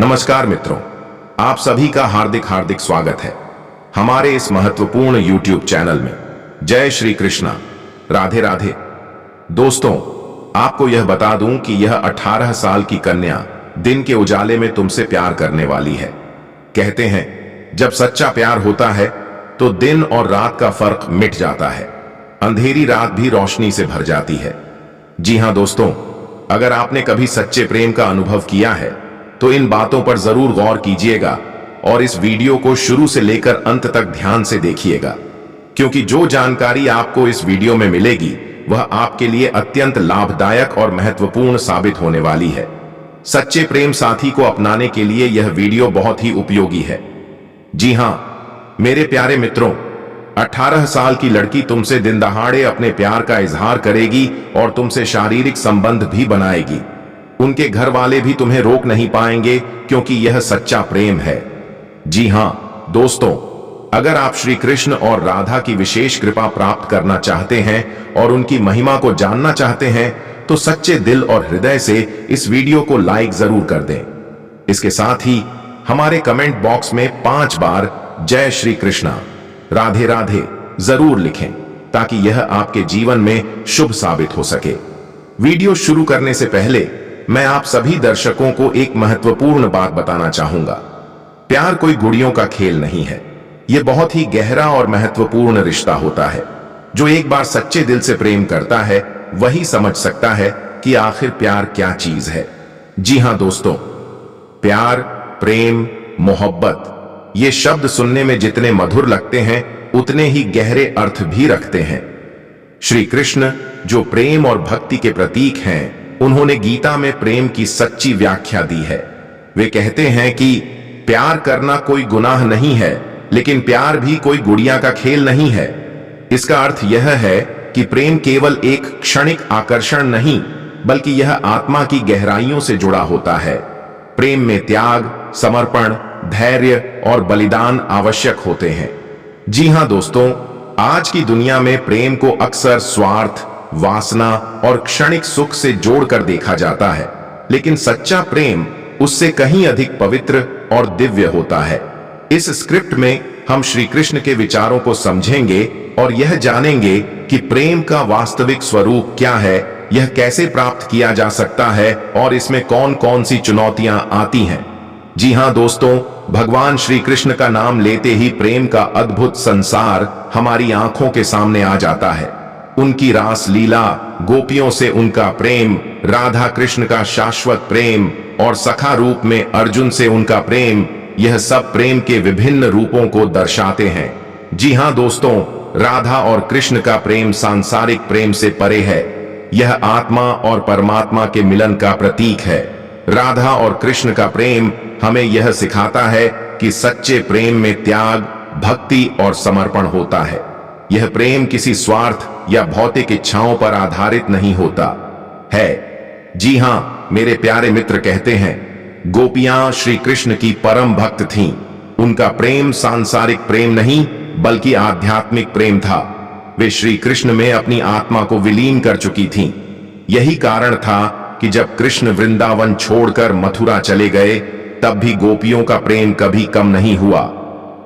नमस्कार मित्रों, आप सभी का हार्दिक हार्दिक स्वागत है हमारे इस महत्वपूर्ण YouTube चैनल में। जय श्री कृष्णा, राधे राधे। दोस्तों, आपको यह बता दूं कि यह 18 साल की कन्या दिन के उजाले में तुमसे प्यार करने वाली है। कहते हैं जब सच्चा प्यार होता है तो दिन और रात का फर्क मिट जाता है, अंधेरी रात भी रोशनी से भर जाती है। जी हां दोस्तों, अगर आपने कभी सच्चे प्रेम का अनुभव किया है तो इन बातों पर जरूर गौर कीजिएगा और इस वीडियो को शुरू से लेकर अंत तक ध्यान से देखिएगा, क्योंकि जो जानकारी आपको इस वीडियो में मिलेगी वह आपके लिए अत्यंत लाभदायक और महत्वपूर्ण साबित होने वाली है। सच्चे प्रेम साथी को अपनाने के लिए यह वीडियो बहुत ही उपयोगी है। जी हां मेरे प्यारे मित्रों, 18 साल की लड़की तुमसे दिन दहाड़े अपने प्यार का इजहार करेगी और तुमसे शारीरिक संबंध भी बनाएगी। उनके घर वाले भी तुम्हें रोक नहीं पाएंगे, क्योंकि यह सच्चा प्रेम है। जी हां दोस्तों, अगर आप श्री कृष्ण और राधा की विशेष कृपा प्राप्त करना चाहते हैं और उनकी महिमा को जानना चाहते हैं तो सच्चे दिल और हृदय से इस वीडियो को लाइक जरूर कर दें। इसके साथ ही हमारे कमेंट बॉक्स में 5 बार जय श्री कृष्णा, राधे राधे जरूर लिखें, ताकि यह आपके जीवन में शुभ साबित हो सके। वीडियो शुरू करने से पहले मैं आप सभी दर्शकों को एक महत्वपूर्ण बात बताना चाहूंगा। प्यार कोई गुड़ियों का खेल नहीं है। यह बहुत ही गहरा और महत्वपूर्ण रिश्ता होता है। जो एक बार सच्चे दिल से प्रेम करता है वही समझ सकता है कि आखिर प्यार क्या चीज है। जी हां दोस्तों, प्यार, प्रेम, मोहब्बत, ये शब्द सुनने में जितने मधुर लगते हैं उतने ही गहरे अर्थ भी रखते हैं। श्री कृष्ण जो प्रेम और भक्ति के प्रतीक हैं, उन्होंने गीता में प्रेम की सच्ची व्याख्या दी है। वे कहते हैं कि प्यार करना कोई गुनाह नहीं है, लेकिन प्यार भी कोई गुड़िया का खेल नहीं है। इसका अर्थ यह है कि प्रेम केवल एक क्षणिक आकर्षण नहीं, बल्कि यह आत्मा की गहराइयों से जुड़ा होता है। प्रेम में त्याग, समर्पण, धैर्य और बलिदान आवश्यक होते हैं। जी हां दोस्तों, आज की दुनिया में प्रेम को अक्सर स्वार्थ, वासना और क्षणिक सुख से जोड़कर देखा जाता है, लेकिन सच्चा प्रेम उससे कहीं अधिक पवित्र और दिव्य होता है। इस स्क्रिप्ट में हम श्री कृष्ण के विचारों को समझेंगे और यह जानेंगे कि प्रेम का वास्तविक स्वरूप क्या है, यह कैसे प्राप्त किया जा सकता है और इसमें कौन कौन सी चुनौतियां आती हैं। जी हां दोस्तों, भगवान श्री कृष्ण का नाम लेते ही प्रेम का अद्भुत संसार हमारी आंखों के सामने आ जाता है। उनकी रास लीला, गोपियों से उनका प्रेम, राधा कृष्ण का शाश्वत प्रेम और सखा रूप में अर्जुन से उनका प्रेम, यह सब प्रेम के विभिन्न रूपों को दर्शाते हैं। जी हां दोस्तों, राधा और कृष्ण का प्रेम सांसारिक प्रेम से परे है। यह आत्मा और परमात्मा के मिलन का प्रतीक है। राधा और कृष्ण का प्रेम हमें यह सिखाता है कि सच्चे प्रेम में त्याग, भक्ति और समर्पण होता है। यह प्रेम किसी स्वार्थ या भौतिक इच्छाओं पर आधारित नहीं होता है। जी हां मेरे प्यारे मित्र, कहते हैं गोपियां श्री कृष्ण की परम भक्त थीं। उनका प्रेम सांसारिक प्रेम नहीं बल्कि आध्यात्मिक प्रेम था। वे श्री कृष्ण में अपनी आत्मा को विलीन कर चुकी थीं। यही कारण था कि जब कृष्ण वृंदावन छोड़कर मथुरा चले गए तब भी गोपियों का प्रेम कभी कम नहीं हुआ।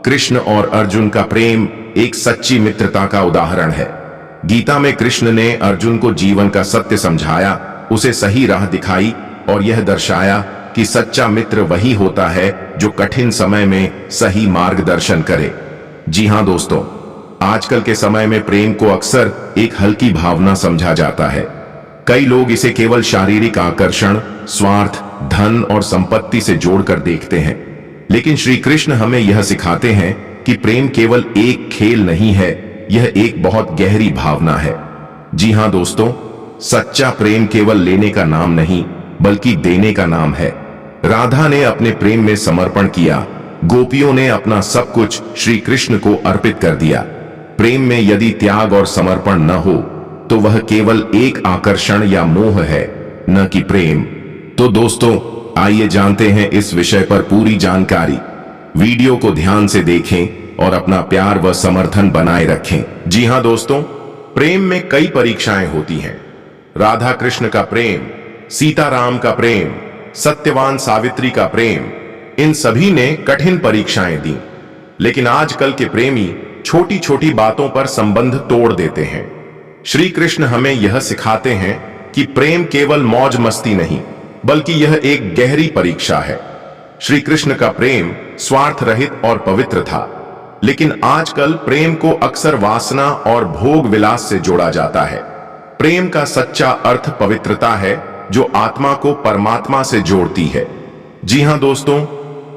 कृष्ण और अर्जुन का प्रेम एक सच्ची मित्रता का उदाहरण है। गीता में कृष्ण ने अर्जुन को जीवन का सत्य समझाया, उसे सही राह दिखाई और यह दर्शाया कि सच्चा मित्र वही होता है जो कठिन समय में सही मार्गदर्शन करे। जी हां दोस्तों, आजकल के समय में प्रेम को अक्सर एक हल्की भावना समझा जाता है। कई लोग इसे केवल शारीरिक आकर्षण, स्वार्थ, धन और संपत्ति से जोड़कर देखते हैं, लेकिन श्री कृष्ण हमें यह सिखाते हैं कि प्रेम केवल एक खेल नहीं है, यह एक बहुत गहरी भावना है। जी हां दोस्तों, सच्चा प्रेम केवल लेने का नाम नहीं बल्कि देने का नाम है। राधा ने अपने प्रेम में समर्पण किया, गोपियों ने अपना सब कुछ श्री कृष्ण को अर्पित कर दिया। प्रेम में यदि त्याग और समर्पण न हो तो वह केवल एक आकर्षण या मोह है, न कि प्रेम। तो दोस्तों, आइए जानते हैं इस विषय पर पूरी जानकारी। वीडियो को ध्यान से देखें और अपना प्यार व समर्थन बनाए रखें। जी हां दोस्तों, प्रेम में कई परीक्षाएं होती हैं। राधा कृष्ण का प्रेम, सीताराम का प्रेम, सत्यवान सावित्री का प्रेम, इन सभी ने कठिन परीक्षाएं दी, लेकिन आजकल के प्रेमी छोटी छोटी बातों पर संबंध तोड़ देते हैं। श्री कृष्ण हमें यह सिखाते हैं कि प्रेम केवल मौज मस्ती नहीं, बल्कि यह एक गहरी परीक्षा है। श्री कृष्ण का प्रेम स्वार्थ रहित और पवित्र था, लेकिन आजकल प्रेम को अक्सर वासना और भोग विलास से जोड़ा जाता है। प्रेम का सच्चा अर्थ पवित्रता है, जो आत्मा को परमात्मा से जोड़ती है। जी हां दोस्तों,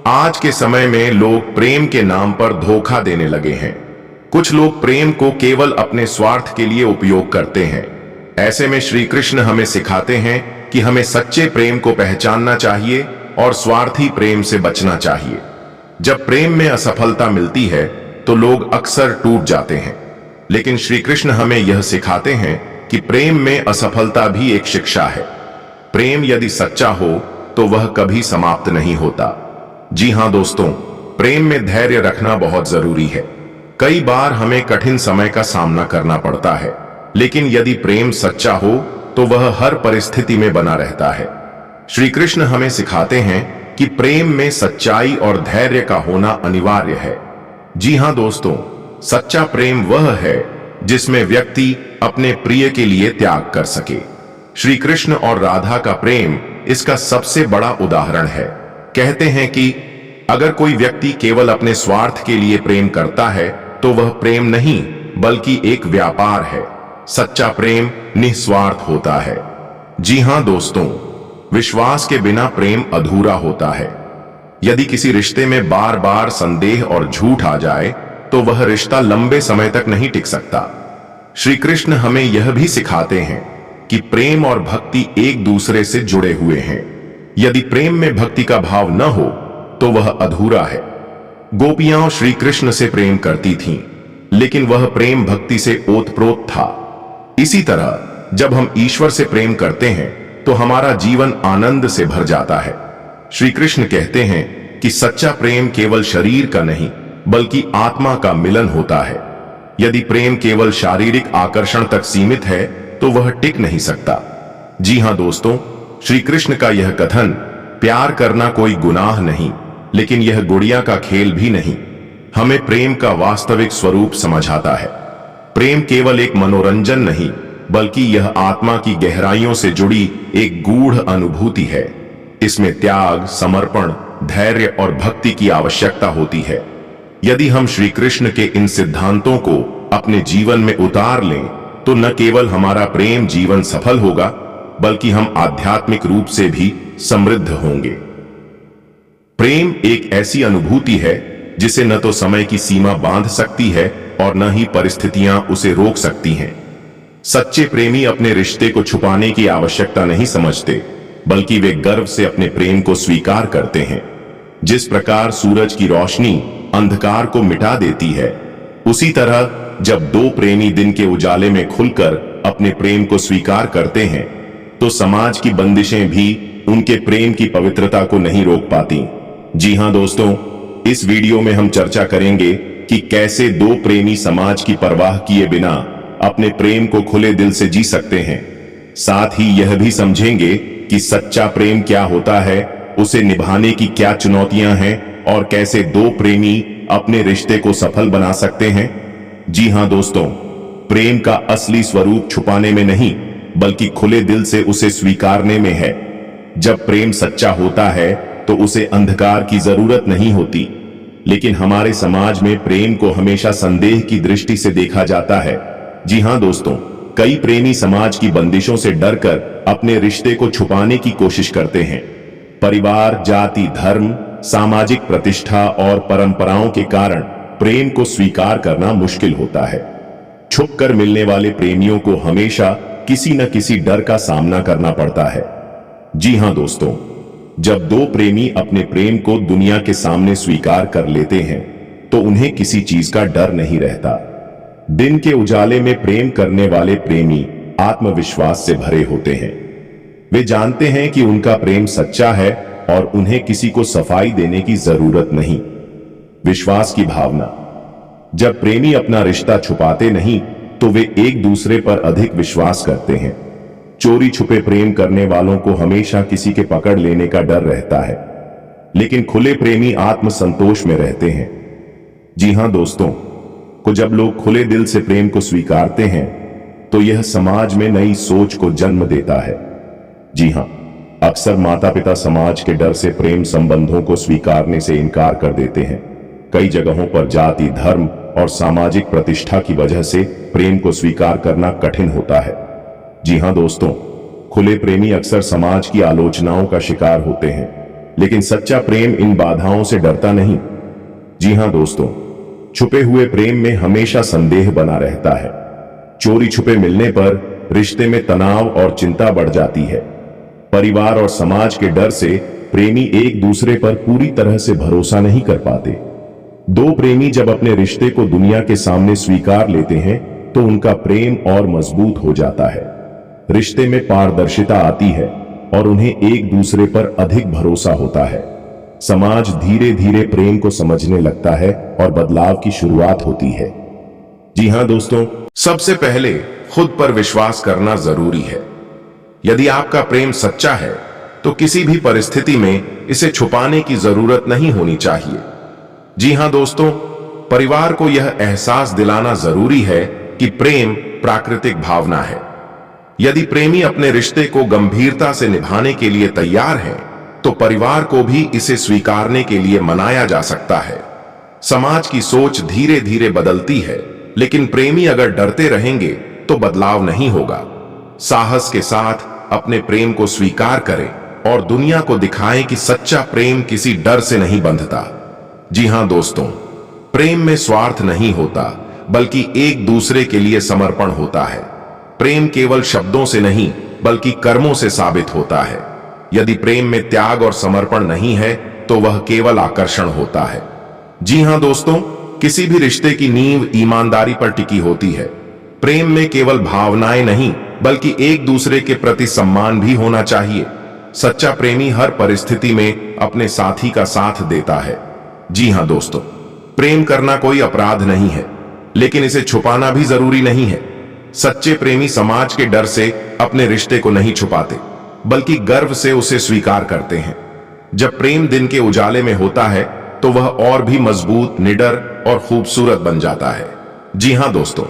आज के समय में लोग प्रेम के नाम पर धोखा देने लगे हैं। कुछ लोग प्रेम को केवल अपने स्वार्थ के लिए उपयोग करते हैं। ऐसे में श्री कृष्ण हमें सिखाते हैं कि हमें सच्चे प्रेम को पहचानना चाहिए और स्वार्थी प्रेम से बचना चाहिए। जब प्रेम में असफलता मिलती है तो लोग अक्सर टूट जाते हैं, लेकिन श्री कृष्ण हमें यह सिखाते हैं कि प्रेम में असफलता भी एक शिक्षा है। प्रेम यदि सच्चा हो तो वह कभी समाप्त नहीं होता। जी हां दोस्तों, प्रेम में धैर्य रखना बहुत जरूरी है। कई बार हमें कठिन समय का सामना करना पड़ता है, लेकिन यदि प्रेम सच्चा हो तो वह हर परिस्थिति में बना रहता है। श्री कृष्ण हमें सिखाते हैं कि प्रेम में सच्चाई और धैर्य का होना अनिवार्य है। जी हां दोस्तों, सच्चा प्रेम वह है जिसमें व्यक्ति अपने प्रिय के लिए त्याग कर सके। श्री कृष्ण और राधा का प्रेम इसका सबसे बड़ा उदाहरण है। कहते हैं कि अगर कोई व्यक्ति केवल अपने स्वार्थ के लिए प्रेम करता है तो वह प्रेम नहीं, बल्कि एक व्यापार है। सच्चा प्रेम निस्वार्थ होता है। जी हां दोस्तों, विश्वास के बिना प्रेम अधूरा होता है। यदि किसी रिश्ते में बार बार संदेह और झूठ आ जाए तो वह रिश्ता लंबे समय तक नहीं टिक सकता। श्री कृष्ण हमें यह भी सिखाते हैं कि प्रेम और भक्ति एक दूसरे से जुड़े हुए हैं। यदि प्रेम में भक्ति का भाव न हो तो वह अधूरा है। गोपियां श्री कृष्ण से प्रेम करती थीं, लेकिन वह प्रेम भक्ति से ओतप्रोत था। इसी तरह जब हम ईश्वर से प्रेम करते हैं तो हमारा जीवन आनंद से भर जाता है। श्री कृष्ण कहते हैं कि सच्चा प्रेम केवल शरीर का नहीं, बल्कि आत्मा का मिलन होता है। यदि प्रेम केवल शारीरिक आकर्षण तक सीमित है तो वह टिक नहीं सकता। जी हां दोस्तों, श्री कृष्ण का यह कथन, प्यार करना कोई गुनाह नहीं, लेकिन यह गुड़िया का खेल भी नहीं, हमें प्रेम का वास्तविक स्वरूप समझाता है। प्रेम केवल एक मनोरंजन नहीं, बल्कि यह आत्मा की गहराइयों से जुड़ी एक गूढ़ अनुभूति है। इसमें त्याग, समर्पण, धैर्य और भक्ति की आवश्यकता होती है। यदि हम श्री कृष्ण के इन सिद्धांतों को अपने जीवन में उतार लें तो न केवल हमारा प्रेम जीवन सफल होगा, बल्कि हम आध्यात्मिक रूप से भी समृद्ध होंगे। प्रेम एक ऐसी अनुभूति है जिसे न तो समय की सीमा बांध सकती है और न ही परिस्थितियां उसे रोक सकती हैं। सच्चे प्रेमी अपने रिश्ते को छुपाने की आवश्यकता नहीं समझते, बल्कि वे गर्व से अपने प्रेम को स्वीकार करते हैं। जिस प्रकार सूरज की रोशनी अंधकार को मिटा देती है, उसी तरह जब दो प्रेमी दिन के उजाले में खुलकर अपने प्रेम को स्वीकार करते हैं तो समाज की बंदिशें भी उनके प्रेम की पवित्रता को नहीं रोक पाती। जी हां दोस्तों, इस वीडियो में हम चर्चा करेंगे कि कैसे दो प्रेमी समाज की परवाह किए बिना अपने प्रेम को खुले दिल से जी सकते हैं। साथ ही यह भी समझेंगे कि सच्चा प्रेम क्या होता है, उसे निभाने की क्या चुनौतियां हैं और कैसे दो प्रेमी अपने रिश्ते को सफल बना सकते हैं। जी हां दोस्तों, प्रेम का असली स्वरूप छुपाने में नहीं, बल्कि खुले दिल से उसे स्वीकारने में है। जब प्रेम सच्चा होता है तो उसे अंधकार की जरूरत नहीं होती, लेकिन हमारे समाज में प्रेम को हमेशा संदेह की दृष्टि से देखा जाता है। जी हां दोस्तों, कई प्रेमी समाज की बंदिशों से डरकर अपने रिश्ते को छुपाने की कोशिश करते हैं। परिवार, जाति, धर्म, सामाजिक प्रतिष्ठा और परंपराओं के कारण प्रेम को स्वीकार करना मुश्किल होता है। छुपकर मिलने वाले प्रेमियों को हमेशा किसी न किसी डर का सामना करना पड़ता है। जी हां दोस्तों, जब दो प्रेमी अपने प्रेम को दुनिया के सामने स्वीकार कर लेते हैं तो उन्हें किसी चीज का डर नहीं रहता। दिन के उजाले में प्रेम करने वाले प्रेमी आत्मविश्वास से भरे होते हैं। वे जानते हैं कि उनका प्रेम सच्चा है और उन्हें किसी को सफाई देने की जरूरत नहीं। विश्वास की भावना, जब प्रेमी अपना रिश्ता छुपाते नहीं तो वे एक दूसरे पर अधिक विश्वास करते हैं। चोरी छुपे प्रेम करने वालों को हमेशा किसी के पकड़ लेने का डर रहता है। लेकिन खुले प्रेमी आत्म संतोष में रहते हैं। जी हां दोस्तों, जब लोग खुले दिल से प्रेम को स्वीकारते हैं तो यह समाज में नई सोच को जन्म देता है। जी हां, अक्सर माता पिता समाज के डर से प्रेम संबंधों को स्वीकारने से इनकार कर देते हैं। कई जगहों पर जाति, धर्म और सामाजिक प्रतिष्ठा की वजह से प्रेम को स्वीकार करना कठिन होता है। जी हां दोस्तों, खुले प्रेमी अक्सर समाज की आलोचनाओं का शिकार होते हैं, लेकिन सच्चा प्रेम इन बाधाओं से डरता नहीं। जी हां दोस्तों, छुपे हुए प्रेम में हमेशा संदेह बना रहता है। चोरी छुपे मिलने पर रिश्ते में तनाव और चिंता बढ़ जाती है। परिवार और समाज के डर से प्रेमी एक दूसरे पर पूरी तरह से भरोसा नहीं कर पाते। दो प्रेमी जब अपने रिश्ते को दुनिया के सामने स्वीकार लेते हैं तो उनका प्रेम और मजबूत हो जाता है। रिश्ते में पारदर्शिता आती है और उन्हें एक दूसरे पर अधिक भरोसा होता है। समाज धीरे धीरे प्रेम को समझने लगता है और बदलाव की शुरुआत होती है। जी हां दोस्तों, सबसे पहले खुद पर विश्वास करना जरूरी है। यदि आपका प्रेम सच्चा है तो किसी भी परिस्थिति में इसे छुपाने की जरूरत नहीं होनी चाहिए। जी हां दोस्तों, परिवार को यह एहसास दिलाना जरूरी है कि प्रेम प्राकृतिक भावना है। यदि प्रेमी अपने रिश्ते को गंभीरता से निभाने के लिए तैयार है तो परिवार को भी इसे स्वीकारने के लिए मनाया जा सकता है। समाज की सोच धीरे धीरे बदलती है, लेकिन प्रेमी अगर डरते रहेंगे तो बदलाव नहीं होगा। साहस के साथ अपने प्रेम को स्वीकार करें और दुनिया को दिखाएं कि सच्चा प्रेम किसी डर से नहीं बंधता। जी हां दोस्तों, प्रेम में स्वार्थ नहीं होता, बल्कि एक दूसरे के लिए समर्पण होता है। प्रेम केवल शब्दों से नहीं बल्कि कर्मों से साबित होता है। यदि प्रेम में त्याग और समर्पण नहीं है तो वह केवल आकर्षण होता है। जी हां दोस्तों, किसी भी रिश्ते की नींव ईमानदारी पर टिकी होती है। प्रेम में केवल भावनाएं नहीं बल्कि एक दूसरे के प्रति सम्मान भी होना चाहिए। सच्चा प्रेमी हर परिस्थिति में अपने साथी का साथ देता है। जी हां दोस्तों, प्रेम करना कोई अपराध नहीं है, लेकिन इसे छुपाना भी जरूरी नहीं है। सच्चे प्रेमी समाज के डर से अपने रिश्ते को नहीं छुपाते, बल्कि गर्व से उसे स्वीकार करते हैं। जब प्रेम दिन के उजाले में होता है तो वह और भी मजबूत, निडर और खूबसूरत बन जाता है। जी हां दोस्तों,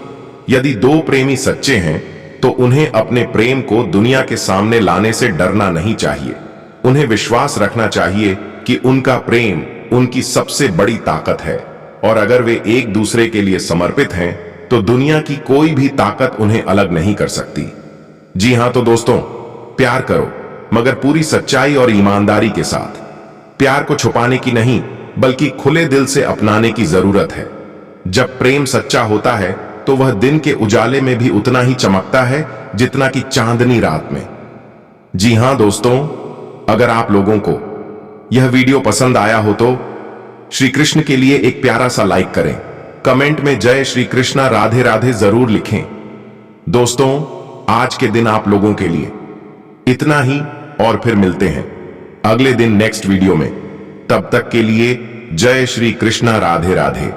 यदि दो प्रेमी सच्चे हैं तो उन्हें अपने प्रेम को दुनिया के सामने लाने से डरना नहीं चाहिए। उन्हें विश्वास रखना चाहिए कि उनका प्रेम उनकी सबसे बड़ी ताकत है, और अगर वे एक दूसरे के लिए समर्पित हैं तो दुनिया की कोई भी ताकत उन्हें अलग नहीं कर सकती। जी हां तो दोस्तों, प्यार करो, मगर पूरी सच्चाई और ईमानदारी के साथ। प्यार को छुपाने की नहीं बल्कि खुले दिल से अपनाने की जरूरत है। जब प्रेम सच्चा होता है तो वह दिन के उजाले में भी उतना ही चमकता है जितना कि चांदनी रात में। जी हां दोस्तों, अगर आप लोगों को यह वीडियो पसंद आया हो तो श्री कृष्ण के लिए एक प्यारा सा लाइक करें। कमेंट में जय श्री कृष्णा राधे राधे जरूर लिखें। दोस्तों, आज के दिन आप लोगों के लिए इतना ही, और फिर मिलते हैं अगले दिन नेक्स्ट वीडियो में। तब तक के लिए जय श्री कृष्णा राधे राधे।